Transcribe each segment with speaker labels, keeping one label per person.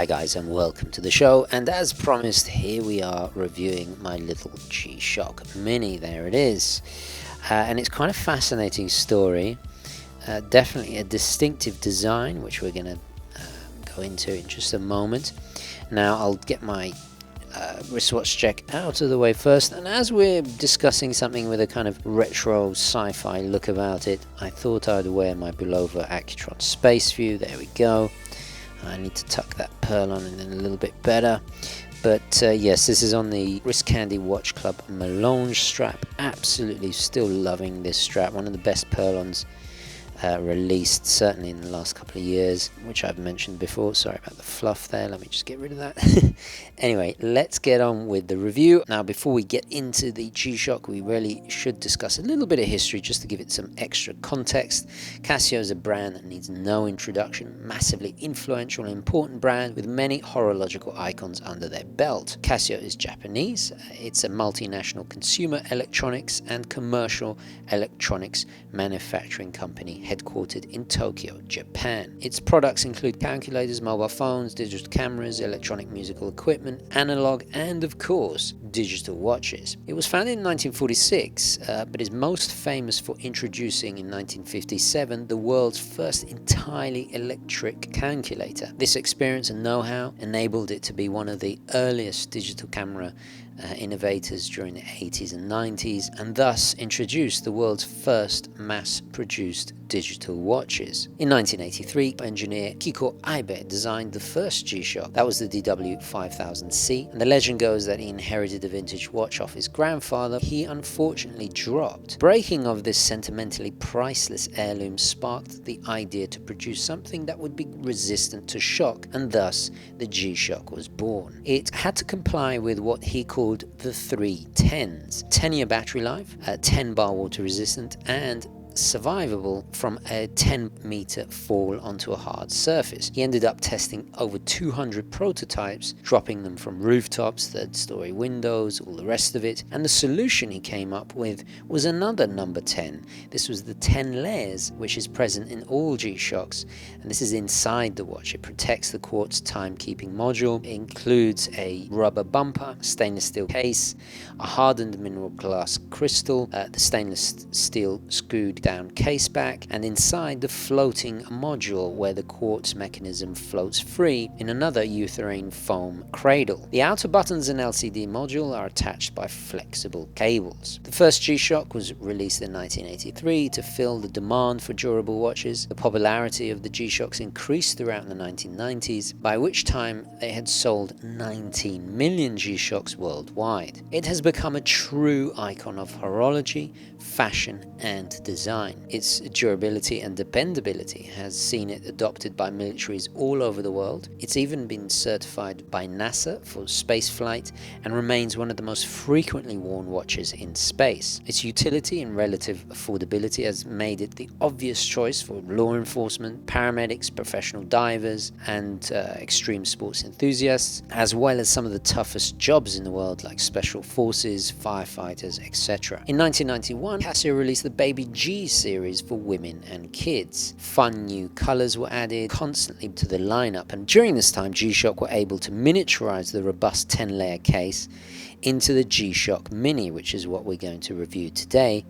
Speaker 1: Hi guys and welcome to the show, and as promised, here we are reviewing my little G-Shock Mini. There it is, and it's quite a fascinating story, definitely a distinctive design which we're going to go into in just a moment. Now I'll get my wristwatch check out of the way first, and as we're discussing something with a kind of retro sci-fi look about it, I thought I'd wear my beloved Accutron Space View. There we go. I need to tuck that pearl on in a little bit better, but yes, this is on the Wrist Candy Watch Club Melange strap. Absolutely still loving this strap, one of the best pearl-ons released certainly in the last couple of years, which I've mentioned before. Sorry about the fluff there, let me just get rid of that. Anyway, let's get on with the review. Now before we get into the G-Shock, we really should discuss a little bit of history just to give it some extra context. Casio is a brand that needs no introduction, massively influential and important brand with many horological icons under their belt. Casio is Japanese, it's a multinational consumer electronics and commercial electronics manufacturing company headquartered in Tokyo, Japan. Its products include calculators, mobile phones, digital cameras, electronic musical equipment, analog, and of course, digital watches. It was founded in 1946, but is most famous for introducing in 1957 the world's first entirely electric calculator. This experience and know-how enabled it to be one of the earliest digital camera innovators during the 80s and 90s, and thus introduced the world's first mass-produced digital watches. In 1983, engineer Kiko Aibe designed the first G-Shock. That was the DW5600-E, and the legend goes that he inherited a vintage watch off his grandfather. He unfortunately dropped. Breaking of this sentimentally priceless heirloom sparked the idea to produce something that would be resistant to shock, and thus the G-Shock was born. It had to comply with what he called the 3 10s: 10-year battery life, 10 bar water resistant, and survivable from a 10-meter fall onto a hard surface. He ended up testing over 200 prototypes, dropping them from rooftops, third-story windows, all the rest of it, and the solution he came up with was another number 10. This was the 10 layers, which is present in all G-Shocks, and this is inside the watch. It protects the quartz timekeeping module. It includes a rubber bumper, stainless steel case, a hardened mineral glass crystal, the stainless steel screwed down case back, and inside the floating module where the quartz mechanism floats free in another urethane foam cradle. The outer buttons and LCD module are attached by flexible cables. The first G-Shock was released in 1983 to fill the demand for durable watches. The popularity of the G-Shocks increased throughout the 1990s, by which time they had sold 19 million G-Shocks worldwide. It has become a true icon of horology, fashion, and design. Its durability and dependability has seen it adopted by militaries all over the world. It's even been certified by NASA for spaceflight and remains one of the most frequently worn watches in space. Its utility and relative affordability has made it the obvious choice for law enforcement, paramedics, professional divers, and extreme sports enthusiasts, as well as some of the toughest jobs in the world like special forces, firefighters, etc. In 1991, Casio released the Baby G series for women and kids. Fun new colors were added constantly to the lineup, and during this time G-Shock were able to miniaturize the robust 10-layer case into the G-Shock Mini, which is what we're going to review today,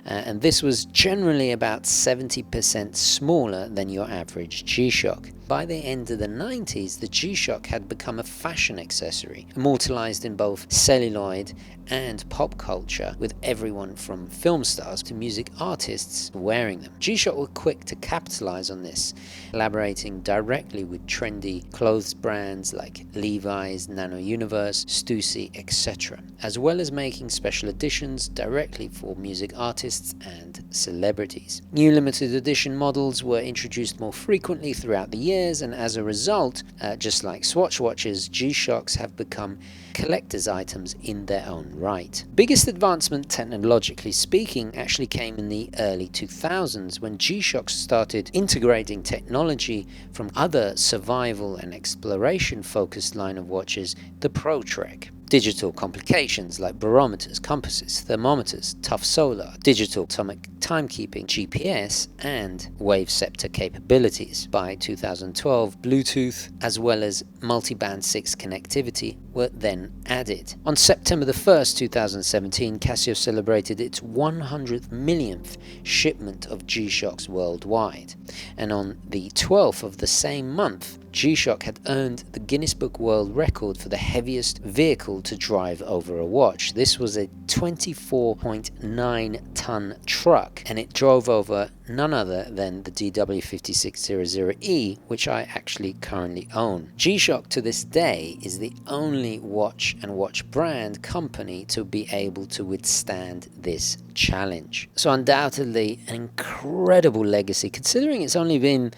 Speaker 1: and this was generally about 70% smaller than your average G-Shock. By the end of the 90s, the G-Shock had become a fashion accessory, immortalized in both celluloid and pop culture, with everyone from film stars to music artists wearing them. G-Shock were quick to capitalize on this, collaborating directly with trendy clothes brands like Levi's, Nano Universe, Stussy, etc., as well as making special editions directly for music artists and celebrities. New limited edition models were introduced more frequently throughout the years, and as a result, just like Swatch watches, G-Shocks have become collector's items in their own right. Biggest advancement, technologically speaking, actually came in the early 2000s when G-Shocks started integrating technology from other survival and exploration focused line of watches, the Pro Trek. Digital complications like barometers, compasses, thermometers, tough solar, digital atomic timekeeping, GPS, and wave scepter capabilities. By 2012, Bluetooth as well as multi-band 6 connectivity were then added. On September the 1st, 2017, Casio celebrated its 100th millionth shipment of G-Shocks worldwide, and on the 12th of the same month, G-Shock had earned the Guinness Book World Record for the heaviest vehicle to drive over a watch. This was a 24.9-ton truck, and it drove over none other than the DW5600-E, which I actually currently own. G-Shock to this day is the only watch and watch brand company to be able to withstand this challenge. So undoubtedly an incredible legacy, considering it's only been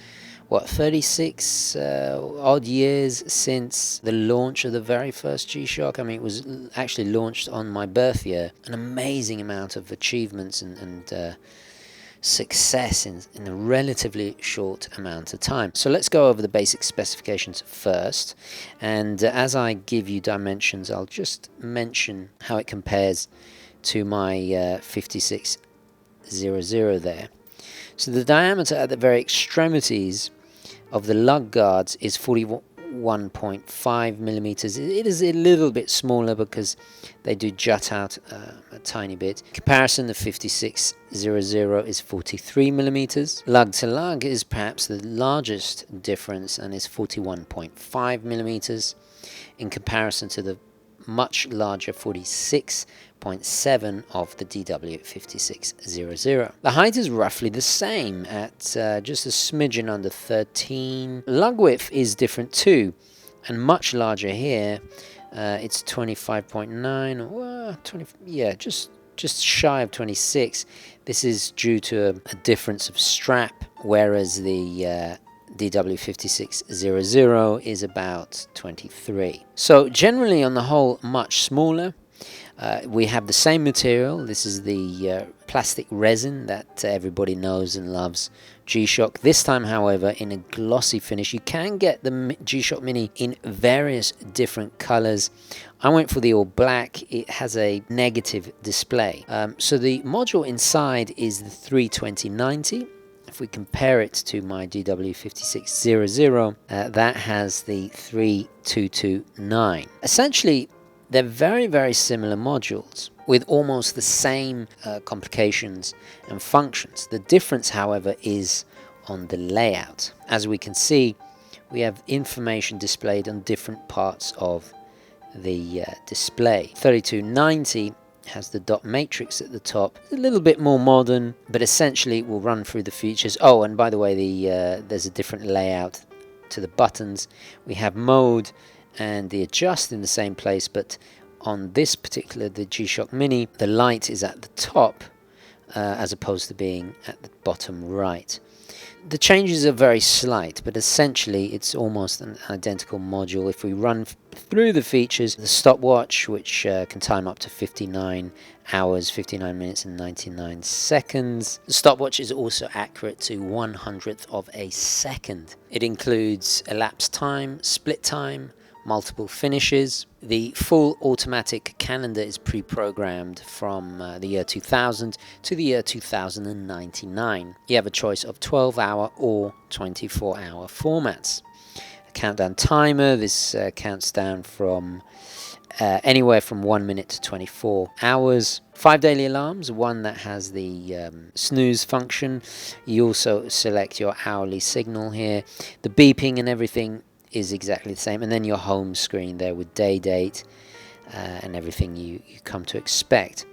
Speaker 1: 36 odd years since the launch of the very first G-Shock. I mean, it was actually launched on my birth year. An amazing amount of achievements and success in a relatively short amount of time. So let's go over the basic specifications first, and as I give you dimensions, I'll just mention how it compares to my 5600 there. So the diameter at the very extremities of the lug guards is 41.5 millimeters. It is a little bit smaller because they do jut out a tiny bit. In comparison, the 5600 is 43 millimeters. Lug to lug is perhaps the largest difference and is 41.5 millimeters in comparison to the much larger 46.7 of the DW5600. The height is roughly the same at just a smidgen under 13. Lug width is different too, and much larger here. It's 25.9, well, 20, yeah, just shy of 26. This is due to a difference of strap, whereas the DW5600 is about 23. So generally on the whole much smaller. We have the same material. This is the plastic resin that everybody knows and loves G-Shock. This time, however, in a glossy finish. You can get the G-Shock Mini in various different colors. I went for the all black. It has a negative display. So the module inside is the 32090. If we compare it to my DW5600, that has the 3229. Essentially, they're very, very similar modules with almost the same complications and functions. The difference, however, is on the layout. As we can see, we have information displayed on different parts of the display. 3290 has the dot matrix at the top. It's a little bit more modern, but essentially we'll run through the features. Oh, and by the way, there's a different layout to the buttons. We have mode and the adjust in the same place, but on this particular, the G-Shock Mini, the light is at the top as opposed to being at the bottom right. The changes are very slight, but essentially it's almost an identical module. If we run through the features, the stopwatch, which can time up to 59 hours, 59 minutes and 99 seconds. The stopwatch is also accurate to 1/100th of a second. It includes elapsed time, split time, multiple finishes. The full automatic calendar is pre-programmed from the year 2000 to the year 2099. You have a choice of 12-hour or 24-hour formats. A countdown timer, this counts down from anywhere from 1 minute to 24 hours. 5 daily alarms, one that has the snooze function. You also select your hourly signal here. The beeping and everything is exactly the same, and then your home screen there with day, date, and everything you come to expect.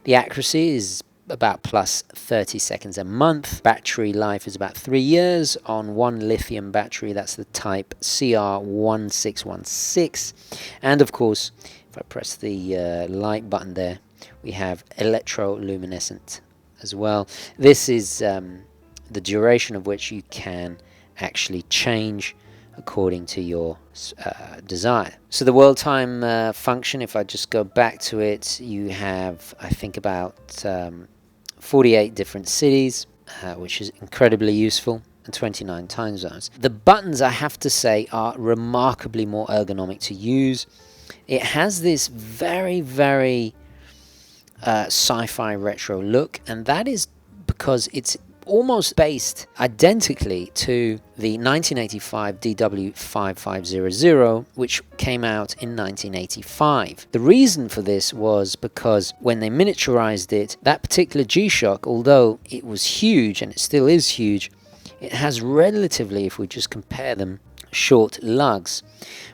Speaker 1: The accuracy is about plus 30 seconds a month. Battery life is about 3 years on one lithium battery. That's the type CR1616. And of course, if I press the light button there, we have electroluminescent as well. This is the duration of which you can actually change according to your desire. So the world time function, if I just go back to it, you have, I think, about 48 different cities, which is incredibly useful, and 29 time zones. The buttons, I have to say, are remarkably more ergonomic to use. It has this very, very sci-fi retro look, and that is because it's almost based identically to the 1985 DW5500, which came out in 1985. The reason for this was because when they miniaturized it, that particular G-Shock, although it was huge, and it still is huge, it has relatively, if we just compare them, short lugs,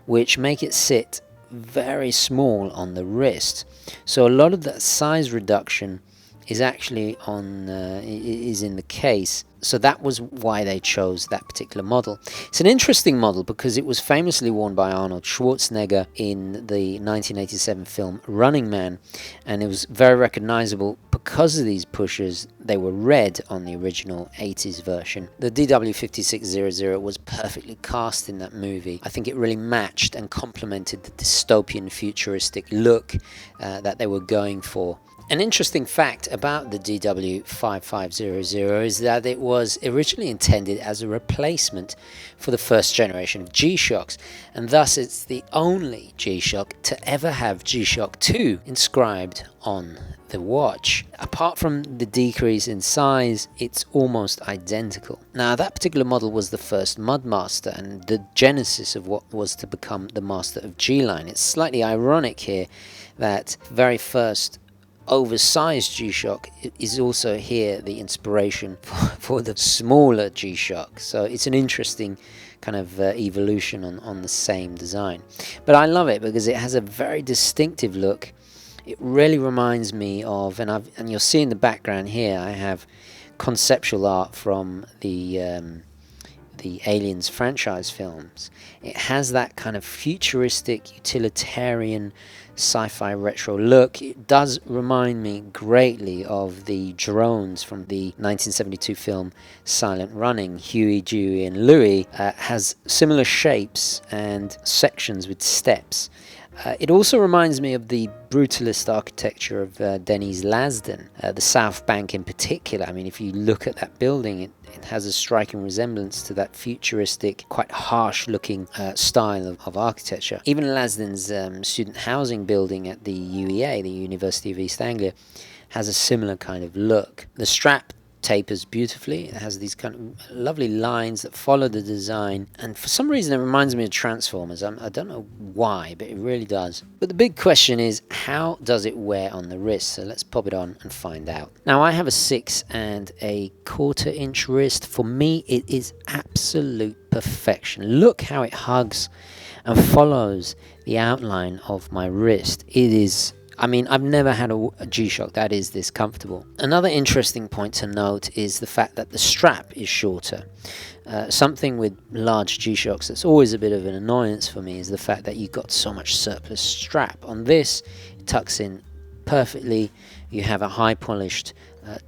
Speaker 1: which make it sit very small on the wrist. So a lot of that size reduction is actually is in the case. So that was why they chose that particular model. It's an interesting model because it was famously worn by Arnold Schwarzenegger in the 1987 film Running Man, and it was very recognizable because of these pushers. They were red on the original 80s version. The DW5600 was perfectly cast in that movie. I think it really matched and complemented the dystopian futuristic look that they were going for. An interesting fact about the DW5500 is that it was originally intended as a replacement for the first generation of G-Shocks, and thus it's the only G-Shock to ever have G-Shock 2 inscribed on the watch. Apart from the decrease in size, it's almost identical. Now, that particular model was the first Mudmaster and the genesis of what was to become the Master of G-Line. It's slightly ironic here that very first oversized G-Shock is also here the inspiration for the smaller G-Shock. So it's an interesting kind of evolution on the same design. But I love it because it has a very distinctive look. It really reminds me of, and you'll see in the background here, I have conceptual art from the Aliens franchise films. It has that kind of futuristic, utilitarian, sci-fi retro look. It does remind me greatly of the drones from the 1972 film Silent Running. Huey, Dewey and Louie has similar shapes and sections with steps. It also reminds me of the brutalist architecture of Denis Lasdun, the South Bank in particular. I mean, if you look at that building, it has a striking resemblance to that futuristic, quite harsh-looking style of architecture. Even Lasdun's student housing building at the UEA, the University of East Anglia, has a similar kind of look. The strap tapers beautifully. It has these kind of lovely lines that follow the design, and for some reason it reminds me of Transformers. I don't know why, but it really does. But the big question is, how does it wear on the wrist? So let's pop it on and find out. Now, I have a 6 1/4 inch wrist. For me, it is absolute perfection. Look how it hugs and follows the outline of my wrist. It is, I mean, I've never had a G-Shock that is this comfortable. Another interesting point to note is the fact that the strap is shorter. Something with large G-Shocks that's always a bit of an annoyance for me is the fact that you've got so much surplus strap. On this, it tucks in perfectly. You have a high polished,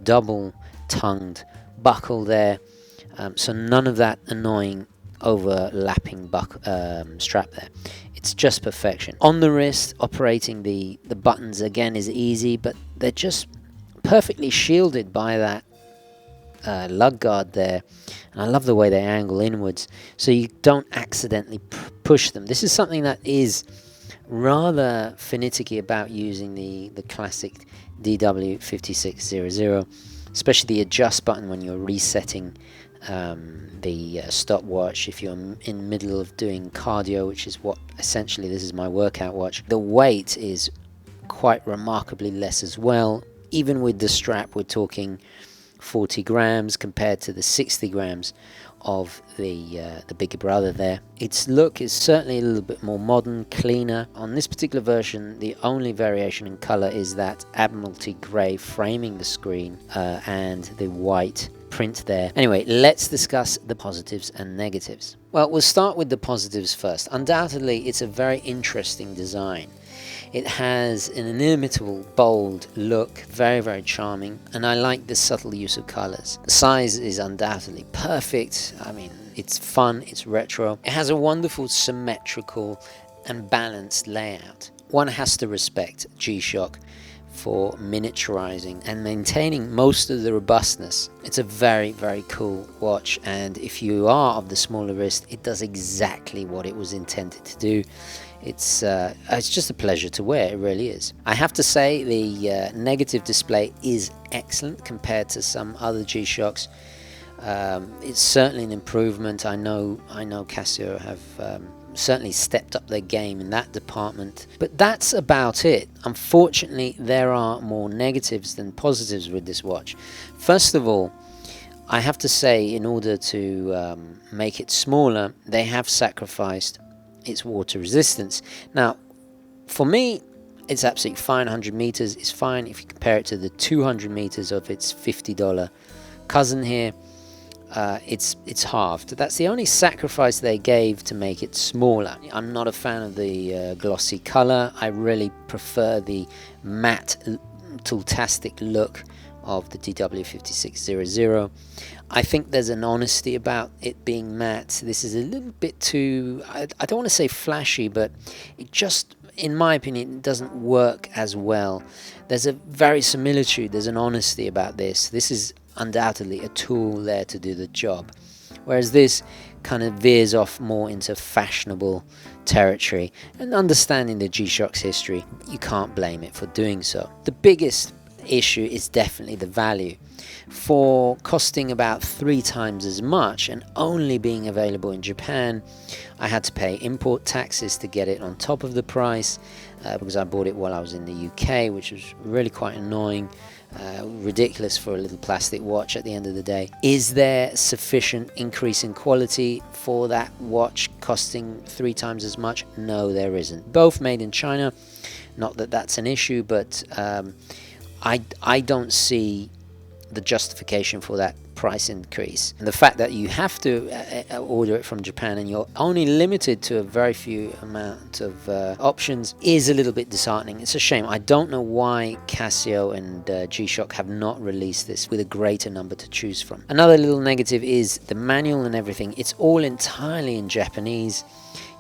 Speaker 1: double-tongued buckle there. So none of that annoying overlapping strap there. It's just perfection. On the wrist, operating the buttons again is easy, but they're just perfectly shielded by that lug guard there. And I love the way they angle inwards, so you don't accidentally push them. This is something that is rather finicky about using the classic DW5600, especially the adjust button when you're resetting the stopwatch. If you're in the middle of doing cardio, which is what essentially this is my workout watch, the weight is quite remarkably less as well. Even with the strap, we're talking 40 grams compared to the 60 grams of the bigger brother there. Its look is certainly a little bit more modern, cleaner. On this particular version, the only variation in color is that Admiralty grey framing the screen and the white print there. Anyway, let's discuss the positives and negatives. Well, we'll start with the positives first. Undoubtedly, it's a very interesting design. It has an inimitable, bold look, very, very charming, and I like the subtle use of colors. The size is undoubtedly perfect. I mean, it's fun, it's retro. It has a wonderful symmetrical and balanced layout. One has to respect G-Shock for miniaturizing and maintaining most of the robustness. It's a very, very cool watch, and if you are of the smaller wrist, it does exactly what it was intended to do. It's just a pleasure to wear, it really is. I have to say the negative display is excellent compared to some other G-Shocks. It's certainly an improvement. I know Casio have certainly stepped up their game in that department, but that's about it. Unfortunately, there are more negatives than positives with this watch. First of all, I have to say, in order to make it smaller, they have sacrificed its water resistance. Now, for me, it's absolutely fine. 100 meters is fine. If you compare it to the 200 meters of its $50 cousin here, it's halved. That's the only sacrifice they gave to make it smaller. I'm not a fan of the glossy color. I really prefer the matte, tooltastic look of the DW5600. I think there's an honesty about it being matte. This is a little bit too, I don't want to say flashy, but it just, in my opinion, it doesn't work as well. There's a verisimilitude, there's an honesty about this. This is undoubtedly a tool there to do the job, whereas this kind of veers off more into fashionable territory. And understanding the G-Shock's history, you can't blame it for doing so. The biggest issue is definitely the value. For costing about 3 times as much and only being available in Japan, I had to pay import taxes to get it on top of the price, because I bought it while I was in the UK, which was really quite annoying. Ridiculous for a little plastic watch at the end of the day. Is there sufficient increase in quality for that watch costing 3 times as much? No, there isn't. Both made in China, not that that's an issue, but I don't see the justification for that price increase. And the fact that you have to order it from Japan and you're only limited to a very few amount of options is a little bit disheartening. It's a shame. I don't know why Casio and G-Shock have not released this with a greater number to choose from. Another little negative is the manual and everything. It's all entirely in Japanese.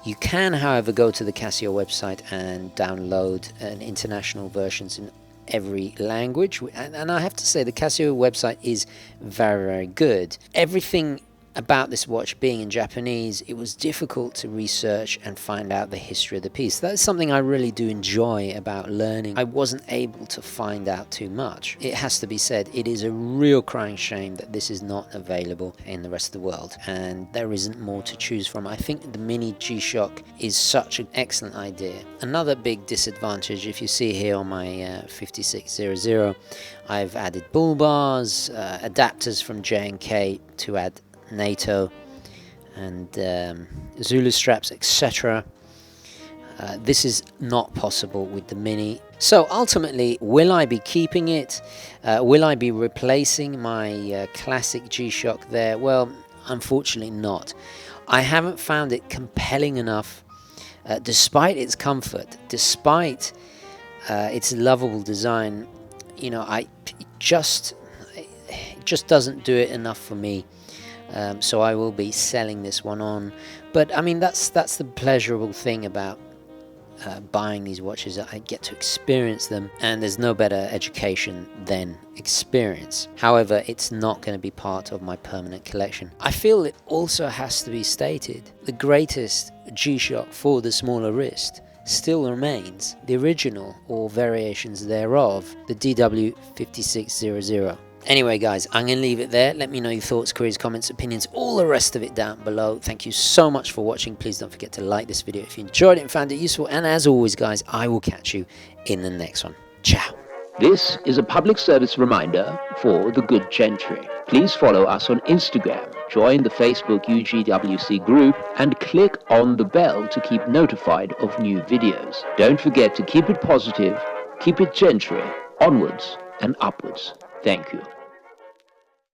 Speaker 1: You can, however, go to the Casio website and download an international versions in every language, and I have to say the Casio website is very, very good. Everything about this watch being in Japanese, it was difficult to research and find out the history of the piece. That's something I really do enjoy about learning. I wasn't able to find out too much. It has to be said, it is a real crying shame that this is not available in the rest of the world and there isn't more to choose from. I think the Mini G-Shock is such an excellent idea. Another big disadvantage, if you see here on my 5600, I've added bull bars, adapters from J&K to add NATO and Zulu straps, etc. This is not possible with the Mini. So ultimately, will I be keeping it? Will I be replacing my classic G-Shock there? Well, unfortunately not. I haven't found it compelling enough, despite its comfort, despite its lovable design. You know, it just doesn't do it enough for me. So I will be selling this one on. But I mean, that's the pleasurable thing about buying these watches. I get to experience them, and there's no better education than experience. However, it's not going to be part of my permanent collection. I feel it also has to be stated, the greatest G-Shock for the smaller wrist still remains the original, or variations thereof, the DW5600. Anyway guys, I'm going to leave it there. Let me know your thoughts, queries, comments, opinions, all the rest of it down below. Thank you so much for watching. Please don't forget to like this video if you enjoyed it and found it useful. And as always guys, I will catch you in the next one. Ciao.
Speaker 2: This is a public service reminder for the good Gentry. Please follow us on Instagram, join the Facebook UGWC group, and click on the bell to keep notified of new videos. Don't forget to keep it positive, keep it Gentry, onwards and upwards. Thank you.